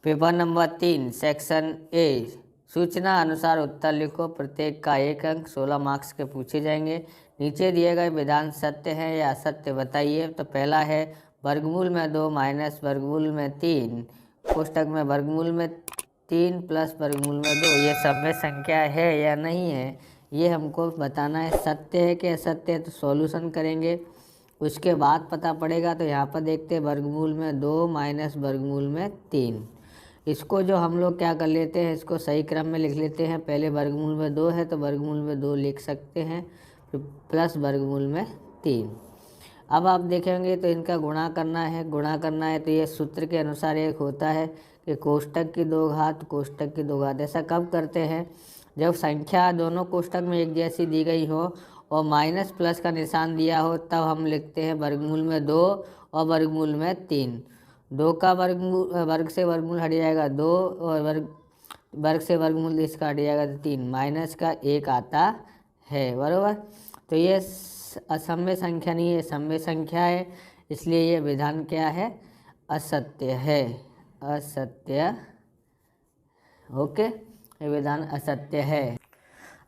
Paper number 3 section A. सूचना अनुसार उत्तर लिखो। प्रत्येक का एक अंक 16 मार्क्स के पूछे जाएंगे। नीचे दिए गए विधान सत्य है या असत्य बताइए। तो पहला है वर्गमूल में 2 माइनस वर्गमूल में 3 कोष्टक में वर्गमूल में 3 प्लस वर्गमूल में 2 ये सभ्य संख्या है या नहीं है, ये हमको बताना है। सत्य है कि असत्य है, तो सॉल्यूशन करेंगे, उसके बाद पता पड़ेगा। तो यहाँ पर देखते हैं वर्गमूल में 2 माइनस वर्गमूल में 3। इसको जो हम लोग क्या कर लेते हैं, इसको सही क्रम में लिख लेते हैं। पहले वर्गमूल में 2 है तो वर्गमूल में 2 लिख सकते हैं, फिर प्लस वर्गमूल में 3। अब आप देखेंगे तो इनका गुणा करना है। तो ये सूत्र के अनुसार एक होता है कि कोष्टक की 2 घात कोष्टक की 2 घात। ऐसा कब करते हैं, जब संख्या दोनों कोष्टक में एक जैसी दी गई हो और माइनस प्लस का निशान दिया हो, तब हम लिखते हैं वर्गमूल में 2 और वर्गमूल में 3। 2 का वर्ग से वर्गमूल हट जाएगा 2 और वर्ग से वर्गमूल इसका हट जाएगा तो 3, माइनस का 1 आता है, बरोबर। तो ये असम्य संख्या नहीं है, सम्य संख्या है, इसलिए ये विधान क्या है, असत्य है। असत्य, ओके, ये विधान असत्य है।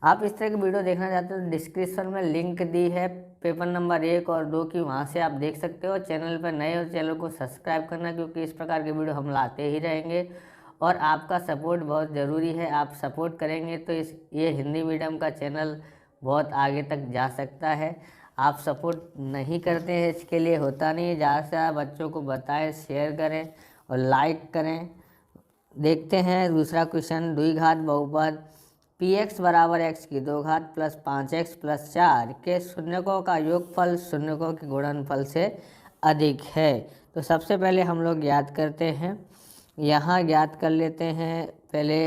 आप इस तरह की वीडियो देखना चाहते हो तो डिस्क्रिप्शन में लिंक दी है पेपर नंबर 1 और 2 की, वहाँ से आप देख सकते हो। चैनल पर नए हो चैनल को सब्सक्राइब करना, क्योंकि इस प्रकार के वीडियो हम लाते ही रहेंगे और आपका सपोर्ट बहुत ज़रूरी है। आप सपोर्ट करेंगे तो ये हिंदी मीडियम का चैनल बहुत आगे तक जा सकता है। आप सपोर्ट नहीं करते हैं, इसके लिए होता नहीं है। ज़्यादा से ज़्यादा बच्चों को बताएं, शेयर करें और लाइक करें। देखते हैं दूसरा क्वेश्चन। द्विघात बहुपद px बराबर x की 2 घात प्लस 5x प्लस 4 के शून्यकों का योगफल शून्यकों के गुणनफल से अधिक है। तो सबसे पहले हम लोग ज्ञात करते हैं, यहाँ ज्ञात कर लेते हैं। पहले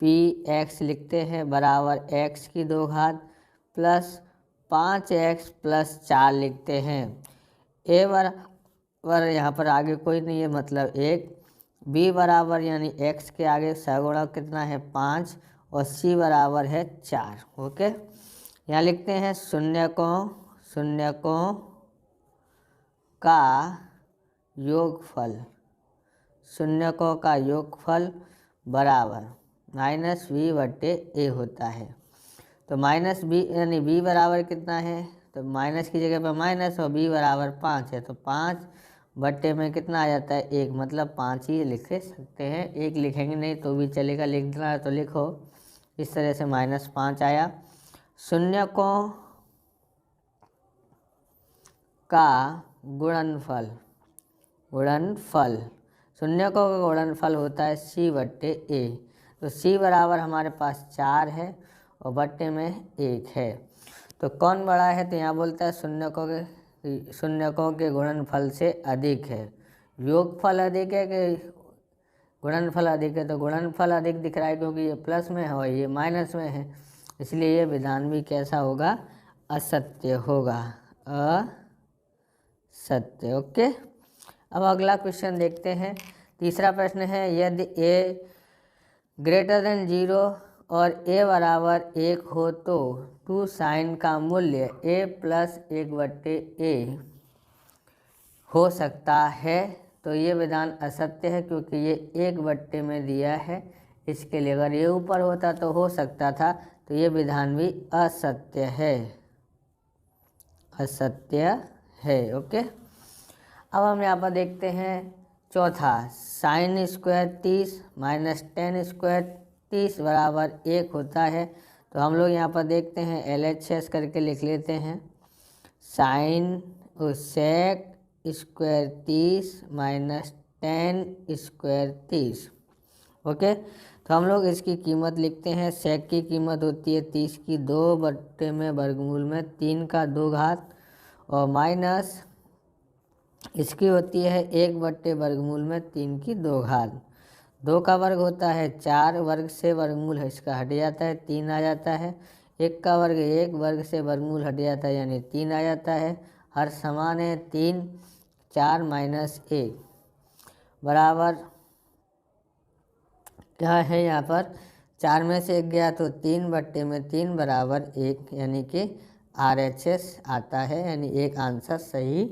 px लिखते हैं बराबर x की 2 घात प्लस 5x प्लस 4 लिखते हैं। a बराबर यहाँ पर आगे कोई नहीं है, मतलब 1। b बराबर यानी x के आगे सगुणक कितना है 5 और c बराबर है 4। ओके, यहाँ लिखते हैं शून्यकों का योगफल, शून्यकों का योगफल बराबर माइनस b बट्टे a होता है। तो माइनस b यानी b बराबर कितना है, तो माइनस की जगह पर माइनस और b बराबर 5 है, तो 5 बट्टे में कितना आ जाता है 1, मतलब 5 ही लिख सकते हैं। 1 लिखेंगे नहीं तो भी चलेगा, लिख देना है तो लिखो। इस तरह से -5 आया। शून्यकों का गुणनफल, शून्यकों का गुणनफल होता है c बट्टे a। तो c बराबर हमारे पास 4 है और बट्टे में 1 है। तो कौन बड़ा है, तो यहाँ बोलता है शून्यकों के गुणनफल से अधिक है। योगफल अधिक है कि गुणनफल अधिक है, तो गुणनफल अधिक दिख रहा है क्योंकि ये प्लस में है और ये माइनस में है, इसलिए ये विधान भी कैसा होगा, असत्य होगा, असत्य। ओके, अब अगला क्वेश्चन देखते हैं। तीसरा प्रश्न है, यदि a ग्रेटर देन 0 और a बराबर 1 हो तो 2 साइन का मूल्य a प्लस 1 बट्टे a हो सकता है। तो ये विधान असत्य है क्योंकि ये 1 बट्टे में दिया है, इसके लिए अगर ये ऊपर होता तो हो सकता था, तो ये विधान भी असत्य है, असत्य है। ओके, अब हम यहाँ पर देखते हैं चौथा, sine square 30 minus tan square 30 बराबर 1 होता है। तो हम लोग यहाँ पर देखते हैं LHS करके लिख लेते हैं, sine sec square 30 minus tan square 30। Okay, तो हम लोग इसकी कीमत लिखते हैं। सेक की कीमत होती है 30 की 2 बट्टे में वर्गमूल में 3 का 2 घात और माइनस इसकी होती है 1 बट्टे वर्गमूल में 3 की 2 घात। 2 का वर्ग होता है 4, वर्ग से वर्गमूल है इसका हट जाता है 3 आ जाता है। 1 का वर्ग 1, वर्ग से वर्गमूल हट जाता है यानी 3 आ जाता है। हर समान है 3, 4 माइनस 1 बराबर क्या है, यहाँ पर 4 में से 1 गया तो 3 बट्टे में 3 बराबर 1, यानी कि RHS आता है, यानी एक आंसर सही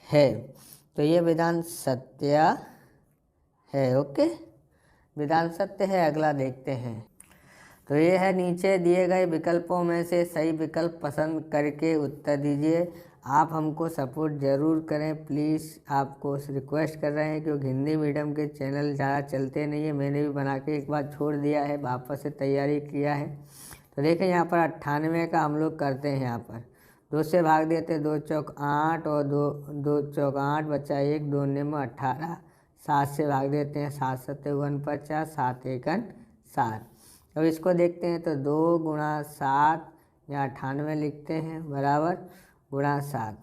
है। तो ये विधान सत्य है। ओके, विधान सत्य है। अगला देखते हैं। तो ये है, नीचे दिए गए विकल्पों में से सही विकल्प पसंद करके उत्तर दीजिए। आप हमको सपोर्ट ज़रूर करें प्लीज़, आपको रिक्वेस्ट कर रहे हैं, क्योंकि हिंदी मीडियम के चैनल ज़्यादा चलते नहीं है। मैंने भी बना के एक बार छोड़ दिया है, वापस से तैयारी किया है। तो देखें यहाँ पर 98 का हम लोग करते हैं। यहाँ पर 2 से भाग देते हैं, 2 चौक 8 और 2 चौक 8 बचा 1, 2 में 18। 7 से भाग देते हैं, 7 7 49, 7 1 7। अब इसको देखते हैं तो 2 गुणा 7 यहाँ 98 लिखते हैं बराबर गुणा 7।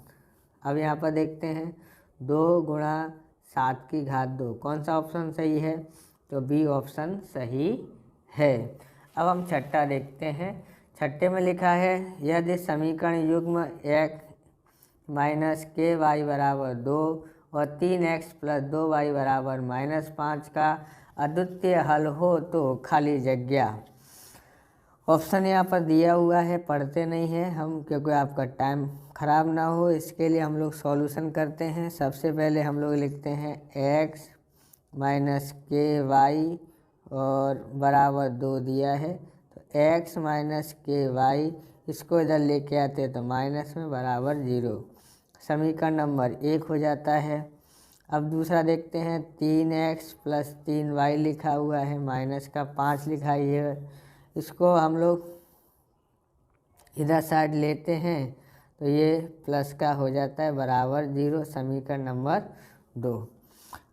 अब यहाँ पर देखते हैं 2 गुणा 7 की घात 2, कौन सा ऑप्शन सही है? तो बी ऑप्शन सही है। अब हम छठा देखते हैं। छठे में लिखा है, यदि समीकरण युग्म x माइनस के वाई बराबर 2 और 3x प्लस 2y बराबर -5 का अद्वितीय हल हो तो खाली जगह। ऑप्शन यहाँ पर दिया हुआ है, पढ़ते नहीं हैं हम, क्योंकि आपका टाइम खराब ना हो, इसके लिए हम लोग सॉल्यूशन करते हैं। सबसे पहले हम लोग लिखते हैं x माइनस के वाई और बराबर 2 दिया है, तो x माइनस के वाई, इसको इधर लेके आते तो माइनस में बराबर 0। समीकरण नंबर 1 हो जाता है। अब दूसरा देखते हैं, 3x प्लस 3y लिखा हुआ है, माइनस का 5 लिखा है, इसको हम लोग इधर साइड लेते हैं तो ये प्लस का हो जाता है बराबर 0। समीकरण नंबर 2।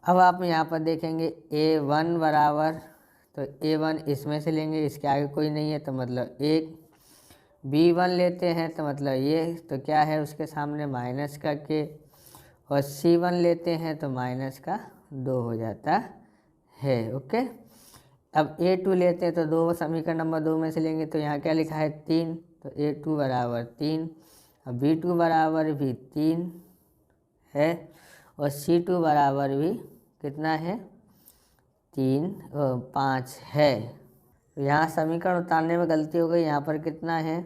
अब आप यहाँ पर देखेंगे a1 बराबर, तो a1 इसमें से लेंगे, इसके आगे कोई नहीं है तो मतलब 1। b1 लेते हैं तो मतलब ये, तो क्या है उसके सामने माइनस का k, और c1 लेते हैं तो माइनस का 2 हो जाता है। ओके, अब a2 लेते हैं तो 2 समीकरण नंबर 2 में से लेंगे, तो यहाँ क्या लिखा है 3, तो a2 बराबर 3। अब b2 बराबर भी 3 है, और c2 बराबर भी कितना है 5 है। तो यहाँ समीकरण उतारने में गलती हो गई, यहाँ पर कितना है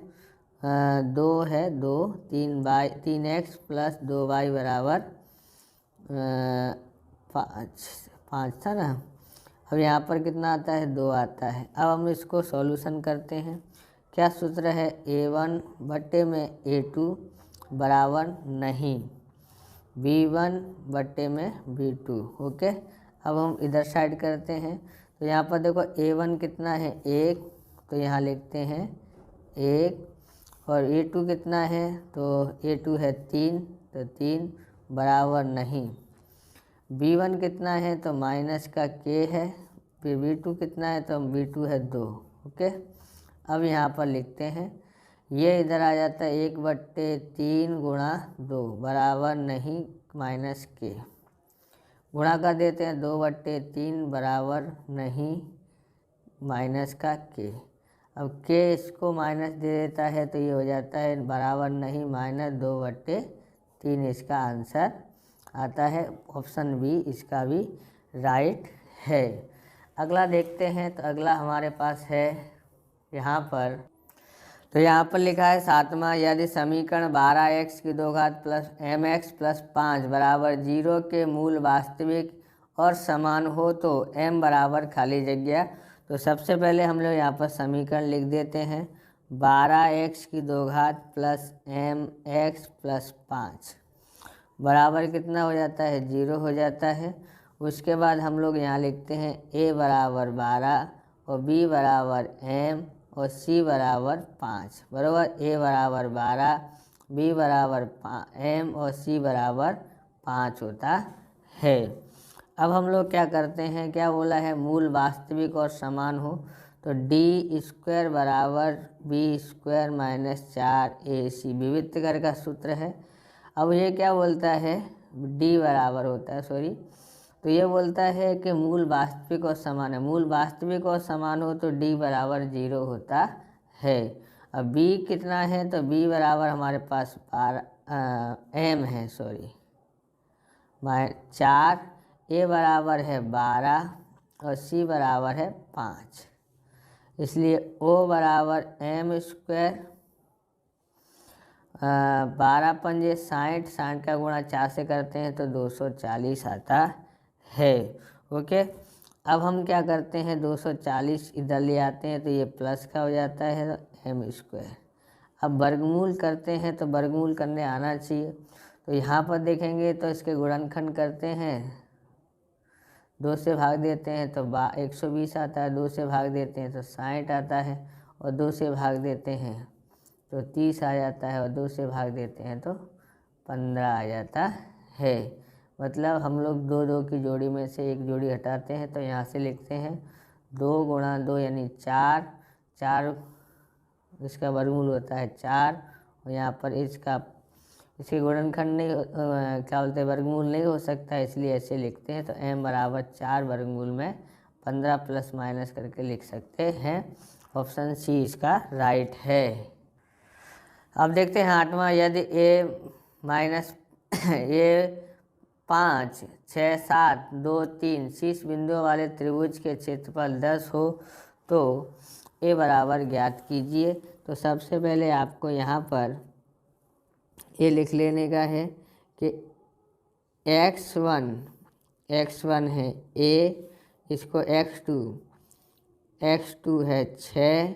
2 है, 2 3x प्लस 2y बराबर 5 था ना। अब यहाँ पर कितना आता है 2 आता है। अब हम इसको सॉल्यूशन करते हैं। क्या सूत्र है, a1 बट्टे में a2 बराबर नहीं b1 बट्टे में b2। ओके, अब हम इधर साइड करते हैं, तो यहाँ पर देखो a1 कितना है 1, तो यहाँ लिखते हैं 1, और a2 कितना है, तो a2 है 3, तो 3 बराबर नहीं। b1 कितना है, तो माइनस का k है, फिर b2 कितना है, तो b2 है 2। ओके, अब यहाँ पर लिखते हैं, ये इधर आ जाता है 1/3 गुणा 2 बराबर नहीं माइनस k, गुणा कर देते हैं 2/3 बराबर नहीं माइनस का k। अब k इसको माइनस दे देता है, तो ये हो जाता है बराबर नहीं -2/3। इसका आंसर आता है ऑप्शन बी, इसका भी राइट है। अगला देखते हैं, तो अगला हमारे पास है यहाँ पर, तो यहाँ पर लिखा है 7वां, यदि समीकरण 12x की 2 घात प्लस mx प्लस 5 बराबर 0 के मूल वास्तविक और समान हो तो m बराबर खाली जगह। तो सबसे पहले हम लोग यहाँ पर समीकरण लिख देते हैं, 12x की 2 घात प्लस mx प्लस 5 बराबर कितना हो जाता है 0 हो जाता है। उसके बाद हम लोग यहाँ लिखते हैं a बराबर 12 और b बराबर m और c बराबर 5 बराबर, a बराबर 12, b बराबर m और c बराबर 5 होता है। अब हम लोग क्या करते हैं, क्या बोला है मूल वास्तविक और समान हो, तो डी स्क्वायर बराबर बी स्क्वायर माइनस 4ac विविध कर का सूत्र है। अब ये क्या बोलता है, डी बराबर होता है, सॉरी, तो ये बोलता है कि मूल वास्तविक और समान है। मूल वास्तविक और समान हो तो डी बराबर 0 होता है। अब बी कितना है, तो बी बराबर हमारे पास एम है, सॉरी 4, ए बराबर है 12 और सी बराबर है 5, इसलिए ओ बराबर एम स्क्वायर 12 पंजे 60, 60 का गुणा 4 से करते हैं तो 240 आता है। ओके। अब हम क्या करते हैं, 240 इधर ले आते हैं तो ये प्लस का हो जाता है एम स्क्वायर। अब वर्गमूल करते हैं तो वर्गमूल करने आना चाहिए, तो यहाँ पर देखेंगे तो इसके गुणनखंड करते हैं, 2 से भाग देते हैं तो 120 आता है, 2 से भाग देते हैं तो 60 आता है, और 2 से भाग देते हैं तो 30 आ जाता है, और 2 से भाग देते हैं तो 15 आ जाता है। मतलब हम लोग 2 2 की जोड़ी में से एक जोड़ी हटाते हैं तो यहाँ से लिखते हैं 2 गुणा 2 यानी 4, 4 इसका वर्गमूल होता है 4, और यहाँ पर इसके गुणनखंड नहीं क्या बोलते हैं, वर्गमूल नहीं हो सकता, इसलिए ऐसे लिखते हैं। तो m बराबर 4 वर्गमूल में 15 प्लस माइनस करके लिख सकते हैं। ऑप्शन सी इसका राइट है। अब देखते हैं 8वां, यदि a माइनस a 5 6 7 2 3 शीर्ष बिंदुओं वाले त्रिभुज के क्षेत्रफल 10 हो तो a बराबर ज्ञात कीजिए। तो सबसे पहले आपको यहाँ पर ये लिख लेने का है कि x1 है a, इसको x2 है 6,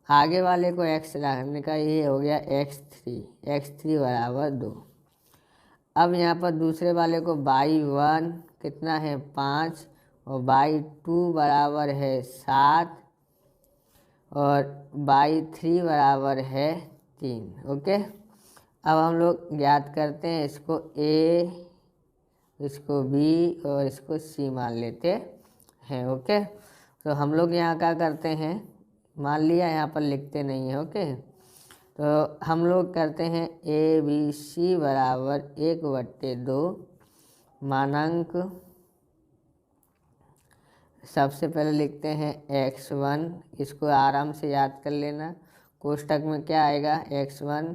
आगे वाले को x रखने का, ये हो गया x3 बराबर 2। अब यहाँ पर दूसरे वाले को y1 कितना है 5, और y2 बराबर है 7, और y3 बराबर है 3। ओके। अब हम लोग ज्ञात करते हैं, इसको a, इसको b और इसको c मान लेते हैं। ओके। तो हम लोग यहाँ क्या करते हैं, मान लिया, यहाँ पर लिखते नहीं है। ओके। तो हम लोग करते हैं a b c बराबर 1/2 मानांक, सबसे पहले लिखते हैं x1, इसको आराम से याद कर लेना। कोष्टक में क्या आएगा, x1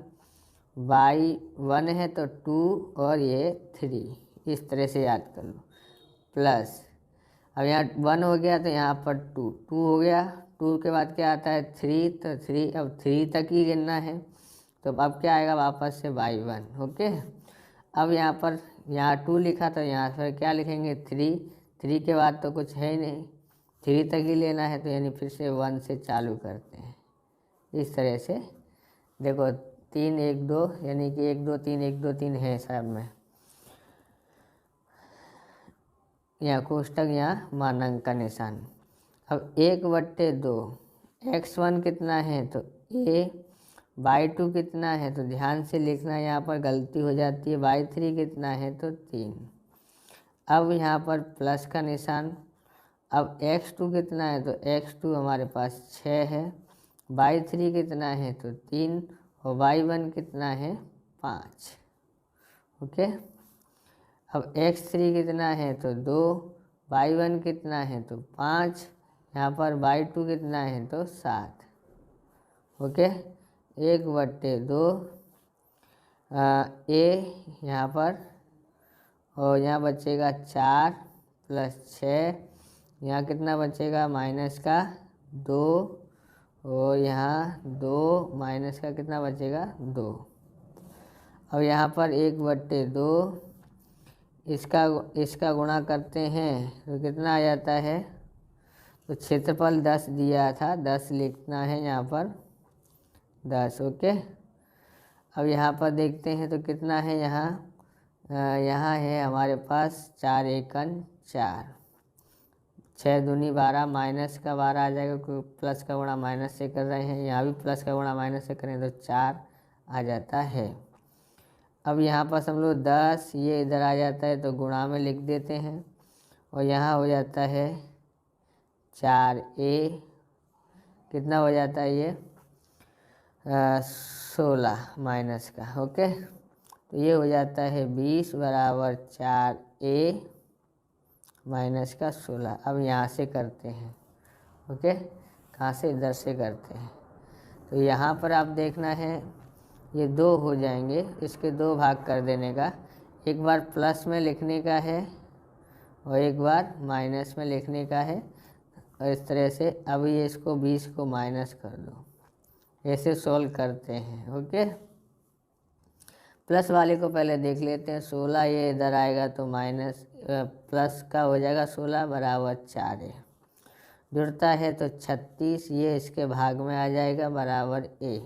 y1 है तो 2 और ये 3, इस तरह से याद कर लो, प्लस अब यहाँ 1 हो गया तो यहाँ पर 2 हो गया, 2 के बाद क्या आता है 3, तो 3 अब 3 तक ही गिनना है। तो अब क्या आएगा वापस से y1। ओके। अब यहाँ 2 लिखा तो यहाँ पर क्या लिखेंगे 3 के बाद तो कुछ है ही नहीं, 3 तक ही लेना है, तो यानी फिर से 1 से चालू करते हैं इस तरह से। देखो 3 1 2 यानी कि 1 2 3 1 2 3 है सब में, यहाँ कोष्टक, यहाँ मानांक का निशान। अब 1/2 x1 कितना है तो a, y2 कितना है तो ध्यान से लिखना, यहाँ पर गलती हो जाती है, y3 कितना है तो 3। अब यहाँ पर प्लस का निशान। अब x2 कितना है तो x2 हमारे पास 6 है, y3 कितना है तो 3, और y1 कितना है 5। ओके। अब x3 कितना है तो 2, y1 कितना है तो 5, यहाँ पर y2 कितना है तो 7। ओके। 1/2 a यहाँ पर, और यहाँ बचेगा 4 प्लस 6, यहाँ कितना बचेगा माइनस का 2, और यहाँ 2 माइनस का कितना बचेगा 2। अब यहाँ पर 1/2 इसका गुणा करते हैं तो कितना आ जाता है, तो क्षेत्रफल 10 दिया था, 10 लिखना है यहाँ पर 10। ओके। अब यहाँ पर देखते हैं तो कितना है, यहाँ है हमारे पास 4 एकन 4, 6 दूनी 12, माइनस का 12 आ जाएगा क्योंकि प्लस का गुणा माइनस से कर रहे हैं, यहाँ भी प्लस का गुणा माइनस से करें तो 4 आ जाता है। अब यहाँ पर हम लोग 10 ये इधर आ जाता है तो गुणा में लिख देते हैं, और यहाँ हो जाता है 4a, कितना हो जाता है ये 16 माइनस का। ओके। तो ये हो जाता है 20 बराबर 4a माइनस का 16। अब यहाँ से करते हैं। ओके। कहाँ से, इधर से करते हैं। तो यहाँ पर आप देखना है ये 2 हो जाएंगे, इसके 2 भाग कर देने का, एक बार प्लस में लिखने का है और एक बार माइनस में लिखने का है, और इस तरह से। अब ये इसको 20 को माइनस कर दो, ऐसे सॉल्व करते हैं। ओके। प्लस वाले को पहले देख लेते हैं। 16 ये इधर आएगा तो माइनस प्लस का हो जाएगा 16 बराबर 4 है। जुड़ता है तो 36 ये इसके भाग में आ जाएगा बराबर ए।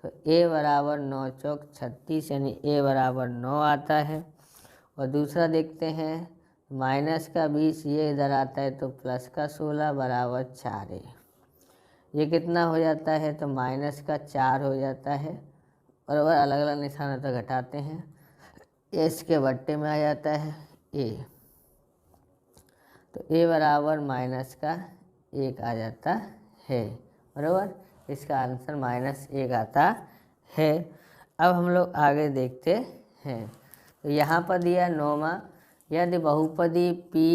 तो ए बराबर 9 चौक 36 यानी ए बराबर 9 आता है। और दूसरा देखते हैं माइनस का 20 ये इधर आता है तो प्लस का 16 बराबर 4 है। ये कितना हो जाता है तो माइनस का 4 हो जाता है। बराबर अलग अलग निशान तक घटाते हैं, एस के बट्टे में आ जाता है ए। तो ए बराबर माइनस का 1 आ जाता है। बराबर इसका आंसर -1 आता है। अब हम लोग आगे देखते हैं। तो यहाँ पर दिया 9वां, यदि बहुपदी पी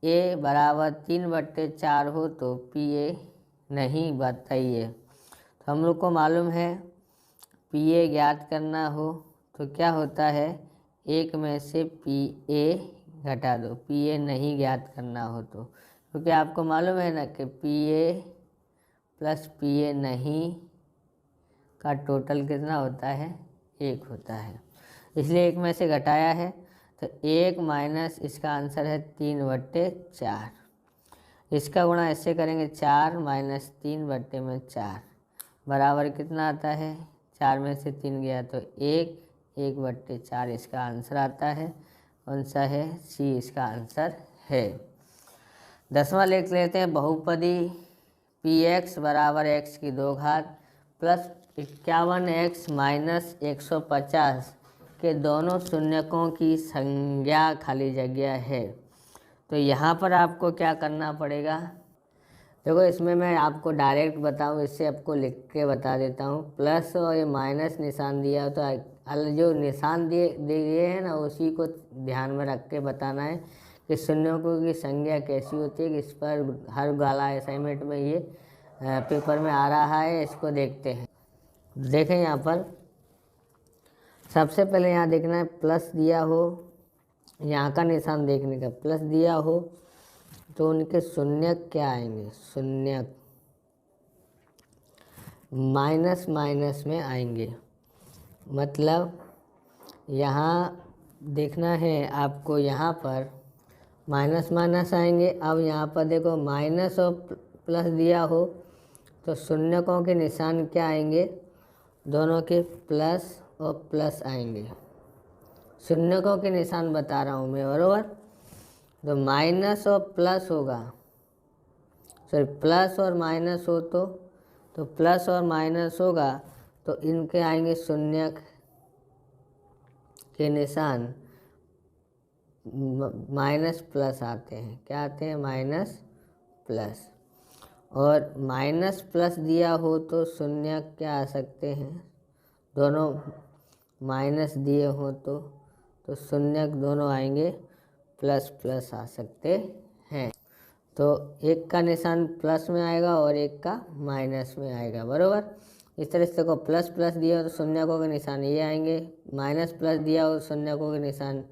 ए बराबर 3/4 हो तो पी ए नहीं बताइए। तो हम लोग को मालूम है पी ए ज्ञात करना हो तो क्या होता है, 1 में से पी ए घटा दो। पी ए नहीं ज्ञात करना हो तो, क्योंकि आपको मालूम है ना कि P A plus P A नहीं का टोटल कितना होता है, 1 होता है। इसलिए 1 में से घटाया है तो 1 माइनस इसका आंसर है 3/4। इसका गुणा ऐसे करेंगे 4 माइनस 3/4 बराबर कितना आता है, 4 में से 3 गया तो 1/4 इसका आंसर आता है। कौन सा है, सी इसका आंसर है। 10वां लिख लेते हैं। बहुपदी पी एक्स बराबर एक्स की 2 घात प्लस 51x माइनस 150 के दोनों शून्यकों की संज्ञा खाली जगह है। तो यहाँ पर आपको क्या करना पड़ेगा, देखो इसमें मैं आपको डायरेक्ट बताऊँ, इससे आपको लिख के बता देता हूँ। प्लस और ये माइनस निशान दिया तो जो निशान दिए हैं ना उसी को ध्यान में रख के बताना है कि शून्यकों की संज्ञा कैसी होती है। कि इस पर हर वाला असाइनमेंट में ये पेपर में आ रहा है, इसको देखते हैं। देखें यहाँ पर सबसे पहले यहाँ देखना है प्लस दिया हो, यहाँ का निशान देखने का, प्लस दिया हो तो उनके शून्यक क्या आएंगे, शून्यक माइनस माइनस में आएंगे। मतलब यहाँ देखना है आपको, यहाँ पर माइनस माइनस आएंगे। अब यहाँ पर देखो माइनस और प्लस दिया हो तो शून्यकों के निशान क्या आएंगे, दोनों के प्लस और प्लस आएंगे। शून्यकों के निशान बता रहा हूँ मैं, बराबर। तो माइनस और प्लस होगा, सॉरी प्लस और माइनस हो तो प्लस और माइनस होगा तो इनके आएंगे शून्यक के निशान माइनस प्लस आते हैं। क्या आते हैं, माइनस प्लस। और माइनस प्लस दिया हो तो शून्यक क्या आ सकते हैं, दोनों माइनस दिए हो तो शून्यक दोनों आएंगे प्लस प्लस आ सकते हैं। तो एक का निशान प्लस में आएगा और एक का माइनस में आएगा, बराबर। इस तरह से को प्लस प्लस दिया हो तो शून्यकों के निशान ये आएंगे, माइनस प्लस दिया हो तो शून्यकों के निशान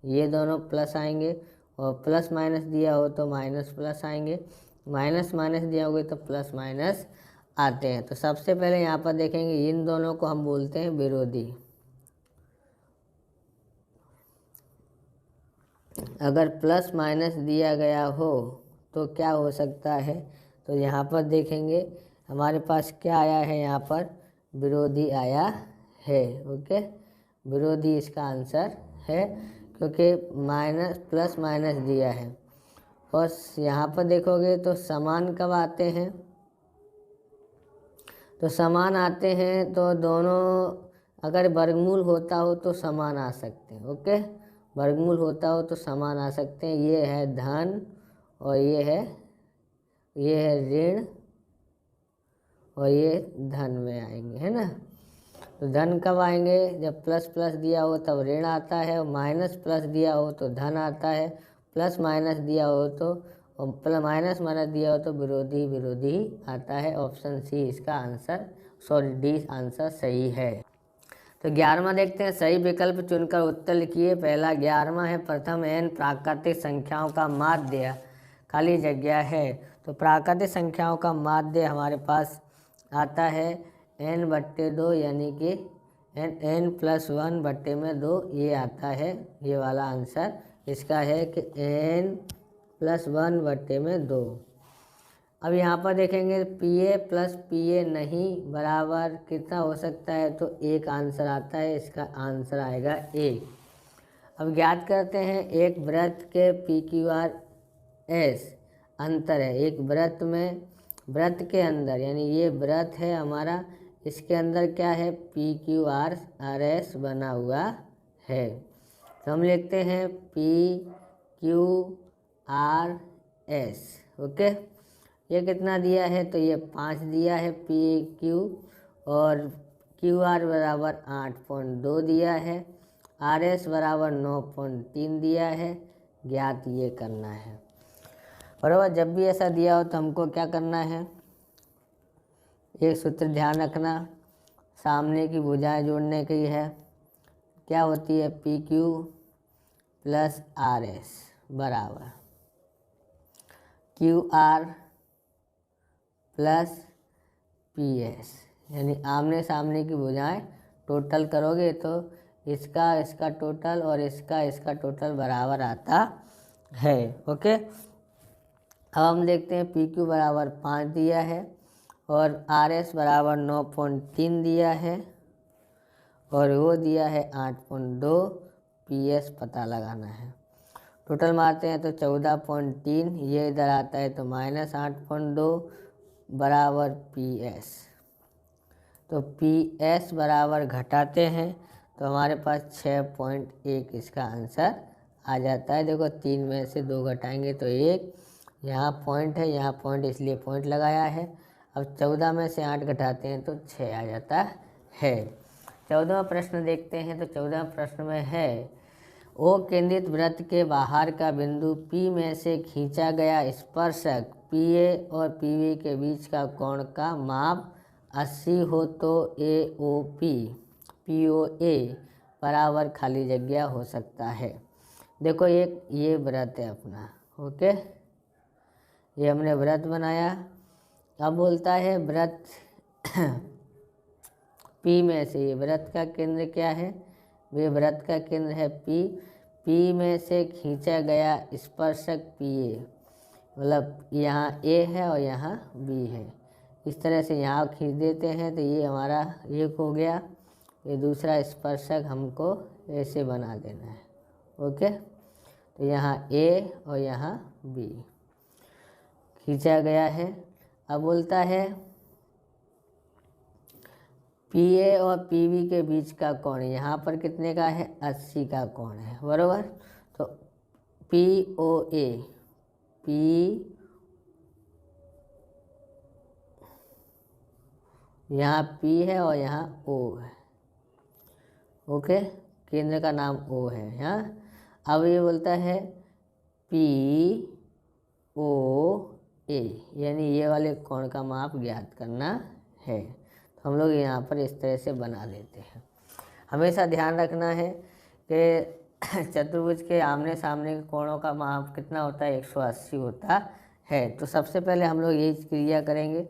ये दोनों प्लस आएंगे, और प्लस माइनस दिया हो तो माइनस प्लस आएंगे, माइनस माइनस दिया होगा तो प्लस माइनस आते हैं। तो सबसे पहले यहाँ पर देखेंगे इन दोनों को हम बोलते हैं विरोधी। अगर प्लस माइनस दिया गया हो तो क्या हो सकता है, तो यहाँ पर देखेंगे हमारे पास क्या आया है, यहाँ पर विरोधी आया है। ओके, विरोधी इसका आंसर है, क्योंकि माइनस प्लस माइनस दिया है। और यहाँ पर देखोगे तो समान कब आते हैं, तो समान आते हैं तो दोनों अगर वर्गमूल होता हो तो समान आ सकते हैं। ओके, वर्गमूल होता हो तो समान आ सकते हैं। ये है धन और ये है ऋण, और ये धन में आएंगे, है ना। तो धन कब आएंगे, जब प्लस प्लस दिया हो तब ऋण आता है, और माइनस प्लस दिया हो तो धन आता है, प्लस माइनस दिया हो तो, और माइनस माइनस दिया हो तो विरोधी विरोधी आता है। ऑप्शन सी इसका आंसर, सॉरी डी आंसर सही है। तो 11वां देखते हैं। सही विकल्प चुनकर उत्तर लिखिए। पहला 11वां है, प्रथम n प्राकृतिक संख्याओं का माध्य खाली जगह है। तो प्राकृतिक संख्याओं का माध्य हमारे पास आता है n/2 यानी कि n+1/2 ये आता है, ये वाला आंसर इसका है कि n+1/2। अब यहाँ पर देखेंगे PA + PA नहीं बराबर कितना हो सकता है, तो एक आंसर आता है, इसका आंसर आएगा 1। अब ज्ञात करते हैं एक वृत्त के PQRS अंतर है। एक वृत्त में, वृत्त के अंदर यानी ये वृत्त है हमारा, इसके अंदर क्या है, PQRS बना हुआ है। तो हम लिखते हैं PQRS। ओके, ये कितना दिया है, तो ये 5 दिया है PQ, और QR बराबर 8.2 दिया है, RS बराबर 9.3 दिया है। ज्ञात ये करना है। बराबर, जब भी ऐसा दिया हो तो हमको क्या करना है, एक सूत्र ध्यान रखना, सामने की भुजाएं जोड़ने की है। क्या होती है, PQ + RS बराबर QR + PS, यानी आमने सामने की भुजाएं टोटल करोगे तो इसका टोटल और इसका टोटल बराबर आता है। ओके, अब हम देखते हैं PQ बराबर 5 दिया है और RS बराबर 9.3 दिया है और वो दिया है 8.2। PS पता लगाना है। टोटल मारते हैं तो 14.3, ये इधर आता है तो -8.2 बराबर PS। तो PS बराबर घटाते हैं तो हमारे पास 6.1 इसका आंसर आ जाता है। देखो 3 में से 2 घटाएंगे तो 1, यहाँ पॉइंट है, यहाँ पॉइंट इसलिए पॉइंट लगाया है। अब 14 में से 8 घटाते हैं तो 6 आ जाता है। 14वां प्रश्न देखते हैं। तो 14वें प्रश्न में है, ओ केंद्रित वृत्त के बाहर का बिंदु P में से खींचा गया स्पर्शक PA और PB के बीच का कोण का माप 80 हो तो AOP POA बराबर खाली जगह हो सकता है। देखो एक ये वृत्त है अपना, ओके, ये हमने वृत्त बनाया। अब बोलता है वृत्त P में से, ये वृत्त का केंद्र क्या है, वे वृत्त का केंद्र है P में से खींचा गया स्पर्शक PA, मतलब यहाँ A है और यहाँ B है। इस तरह से यहाँ खींच देते हैं तो ये हमारा एक हो गया। ये दूसरा स्पर्शक हमको ऐसे बना देना है। ओके, तो यहाँ A और यहाँ B खींचा गया है। अब बोलता है PA और PB के बीच का कोण यहाँ पर कितने का है, 80 का कोण है, बराबर। तो POA, यहाँ P है और यहाँ O है। ओके, केंद्र का नाम O है यहाँ। अब ये बोलता है POA, यानी ये वाले कोण का माप ज्ञात करना है। तो हम लोग यहाँ पर इस तरह से बना लेते हैं। हमेशा ध्यान रखना है कि चतुर्भुज के आमने सामने के कोणों का माप कितना होता है, 180 होता है। तो सबसे पहले हम लोग यही क्रिया करेंगे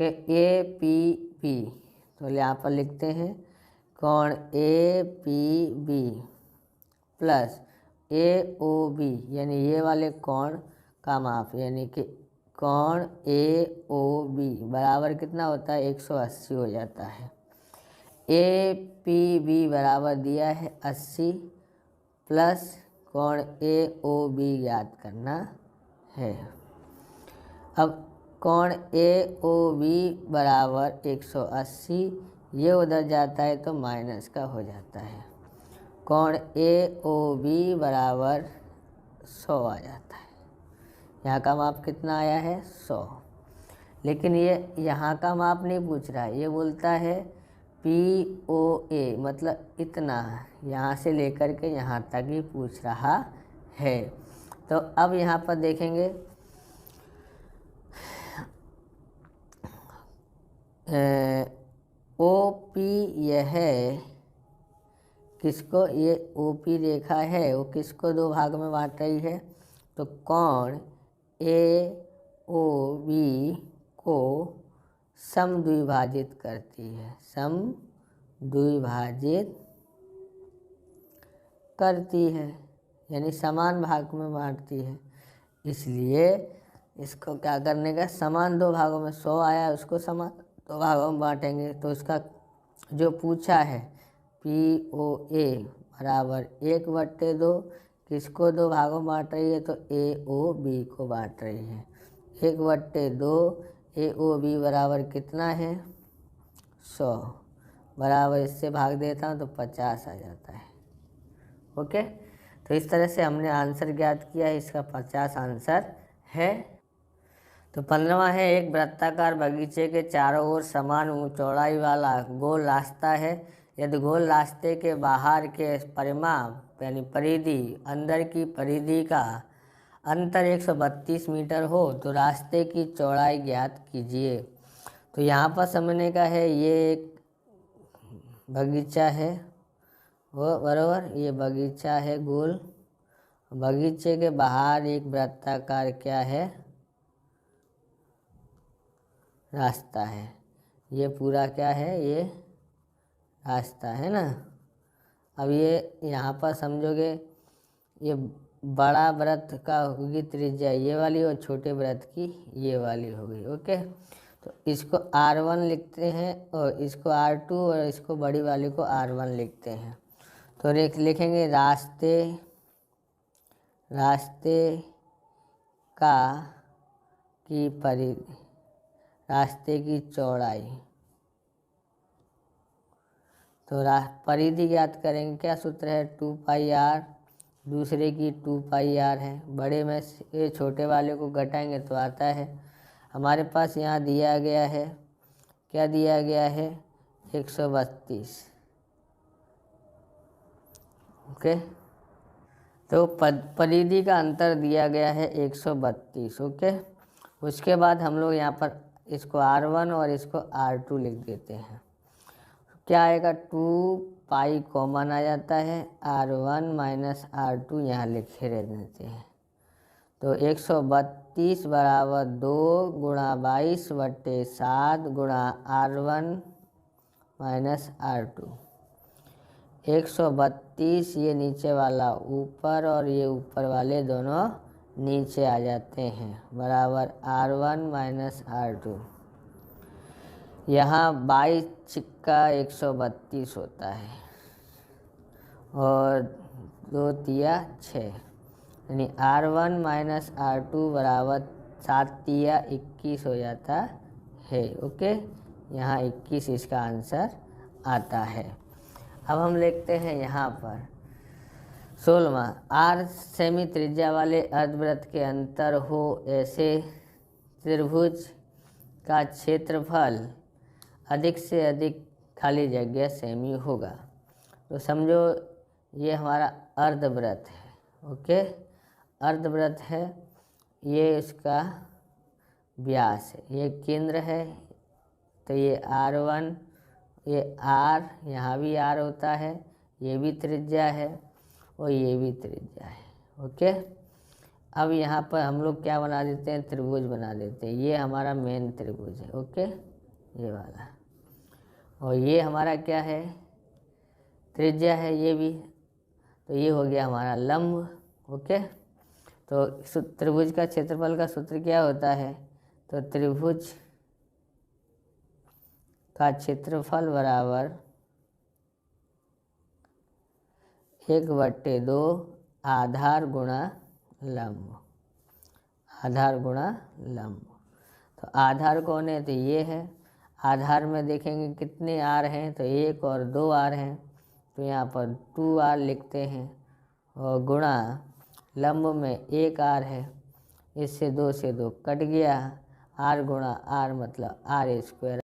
कि APB, तो यहाँ पर लिखते हैं कोण APB + AOB, यानी ये वाले कोण का माप, यानी कि कोण AOB बराबर कितना होता है, 180 हो जाता है। APB बराबर दिया है 80 प्लस कोण AOB ज्ञात करना है। अब कोण AOB बराबर 180, ये उधर जाता है तो माइनस का हो जाता है। कोण AOB बराबर 100 आ जाता है। यहाँ का माप कितना आया है, 100। लेकिन ये यहाँ का माप नहीं पूछ रहा है, ये बोलता है POA, मतलब इतना, यहाँ से लेकर के यहाँ तक ही पूछ रहा है। तो अब यहाँ पर देखेंगे OP, यह है किसको, ये OP रेखा है वो किसको दो भाग में बांट रही है, तो कोण AOB को समद्विभाजित करती है, द्विभाजित करती है, यानी समान भाग में बांटती है। इसलिए इसको क्या करने का, समान दो भागों में, 100 आया उसको समान दो भागों में बांटेंगे। तो इसका जो पूछा है POA बराबर 1/2, किसको दो भागों में बांट रही है, तो AOB को बांट रही है। 1/2 AOB बराबर कितना है, 100 बराबर, इससे भाग देता हूँ तो 50 आ जाता है। ओके, तो इस तरह से हमने आंसर ज्ञात किया है, इसका 50 आंसर है। तो 15वां है, एक वृत्ताकार बगीचे के चारों ओर समान चौड़ाई वाला गोल रास्ता है। यदि गोल रास्ते के बाहर के परिमाप यानी परिधि अंदर की परिधि का अंतर 132 मीटर हो तो रास्ते की चौड़ाई ज्ञात कीजिए। तो यहाँ पर समझने का है, ये एक बगीचा है वो बराबर, ये बगीचा है गोल, बगीचे के बाहर एक वृत्ताकार क्या है, रास्ता है। ये पूरा क्या है, ये रास्ता है ना। अब ये यहाँ पर समझोगे, ये बड़ा वृत्त का होगी त्रिज्या ये वाली और छोटे वृत्त की ये वाली होगी। ओके, तो इसको R1 लिखते हैं और इसको R2 और इसको बड़ी वाली को R1 लिखते हैं। तो लिखेंगे रास्ते का की परिधि, रास्ते की चौड़ाई। तो परिधि ज्ञात करेंगे, क्या सूत्र है, 2πr, दूसरे की 2πr है। बड़े में से छोटे वाले को घटाएंगे तो आता है, हमारे पास यहाँ दिया गया है, क्या दिया गया है, 132। ओके, तो परिधि का अंतर दिया गया है 132। ओके, उसके बाद हम लोग यहाँ पर इसको R1 और इसको R2 लिख देते हैं। क्या आएगा, 2π कॉमन आ जाता है, R1 माइनस R2 यहाँ लिखे रह देते हैं। तो 132 बराबर 2 गुणा 22/7 गुणा R1 माइनस R2। 132 ये नीचे वाला ऊपर और ये ऊपर वाले दोनों नीचे आ जाते हैं, बराबर R1 माइनस R2। यहाँ 22 छिक्का 132 होता है और 2 तिया 6, यानी R1 माइनस R2 बराबर 7 तिया 21 हो जाता है। ओके, यहाँ 21 इसका आंसर आता है। अब हम लिखते हैं यहाँ पर 16वां, R सेमी त्रिज्या वाले अर्धवृत्त के अंतर हो ऐसे त्रिभुज का क्षेत्रफल अधिक से अधिक खाली जगह सेमी होगा। तो समझो ये हमारा अर्धवृत्त है। ओके, अर्धवृत्त है, ये इसका व्यास है, ये केंद्र है, तो ये R1, ये R, यहाँ भी R होता है, ये भी त्रिज्या है और ये भी त्रिज्या है। ओके, अब यहाँ पर हम लोग क्या बना देते हैं, त्रिभुज बना देते हैं। ये हमारा मेन त्रिभुज है। ओके, ये वाला, और ये हमारा क्या है, त्रिज्या है ये भी, तो ये हो गया हमारा लंब। ओके, तो त्रिभुज का क्षेत्रफल का सूत्र क्या होता है, तो त्रिभुज का क्षेत्रफल बराबर 1/2 आधार गुणा लंब, आधार गुणा लंब। तो आधार कौन है, तो ये है। आधार में देखेंगे कितने R हैं, तो 1 और 2 R हैं, तो यहाँ पर 2R लिखते हैं, और गुणा लंब में 1 R है, इससे 2 से 2 कट गया, R गुणा R मतलब R²